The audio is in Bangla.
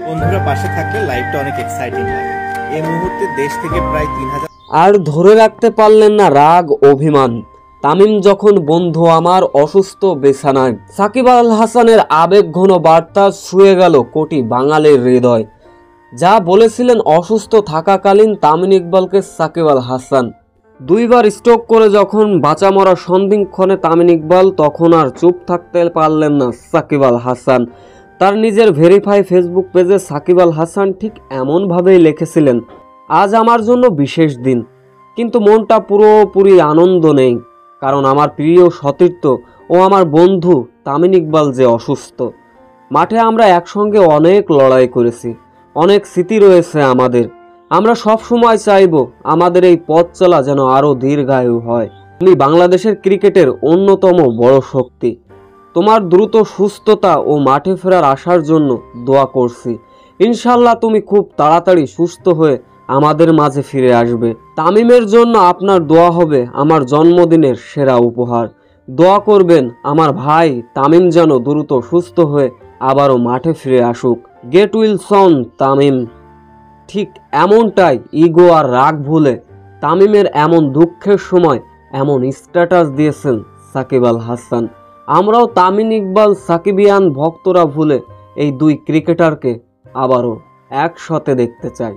বন্ধুরা পাশে থাকলে লাইফটা অনেক এক্সাইটিং লাগে। এই মুহূর্তে দেশ থেকে প্রায় 3000 আর ধরে রাখতে পারলেন না রাগ অভিমান। তামিম যখন বন্ধু আমার অসুস্থ বিছানায়, সাকিব আল হাসানের আবেগঘন বার্তা ছুঁয়ে গেল কোটি বাঙালির হৃদয়। যা বলেছিলেন অসুস্থ থাকাকালীন তামিম ইকবালকে সাকিব আল হাসান, দুইবার স্ট্রোক করে যখন বাঁচা মরা সন্ধিক্ষণে তামিম ইকবাল, তখন আর চুপ থাকতে পারলেন না সাকিব আল হাসান। তার নিজের ভেরিফাই ফেসবুক পেজে সাকিব আল হাসান ঠিক এমনভাবেই লিখেছিলেন, আজ আমার জন্য বিশেষ দিন, কিন্তু মনটা পুরোপুরি আনন্দ নেই, কারণ আমার প্রিয় সতীর্থ ও আমার বন্ধু তামিম ইকবাল যে অসুস্থ। মাঠে আমরা একসঙ্গে অনেক লড়াই করেছি, অনেক স্মৃতি রয়েছে আমাদের। আমরা সব সময় চাইব আমাদের এই পথ চলা যেন আরও দীর্ঘায়ু হয়। তুমি বাংলাদেশের ক্রিকেটের অন্যতম বড় শক্তি। তোমার দ্রুত সুস্থতা ও মাঠে ফেরার আশার জন্য দোয়া করছি। ইনশাল্লাহ তুমি খুব তাড়াতাড়ি সুস্থ হয়ে আমাদের মাঝে ফিরে আসবে। তামিমের জন্য আপনার দোয়া হবে আমার জন্মদিনের সেরা উপহার। দোয়া করবেন আমার ভাই তামিম যেন দ্রুত সুস্থ হয়ে আবারও মাঠে ফিরে আসুক। Get well soon Tamim. ঠিক এমনটাই ইগো আর রাগ ভুলে তামিমের এমন দুঃখের সময় এমন স্ট্যাটাস দিয়েছেন সাকিব আল হাসান। আমরাও তামিম ইকবাল সাকিবিয়ান ভক্তরা ভুলে এই দুই ক্রিকেটারকে আবারও একসাথে দেখতে চাই।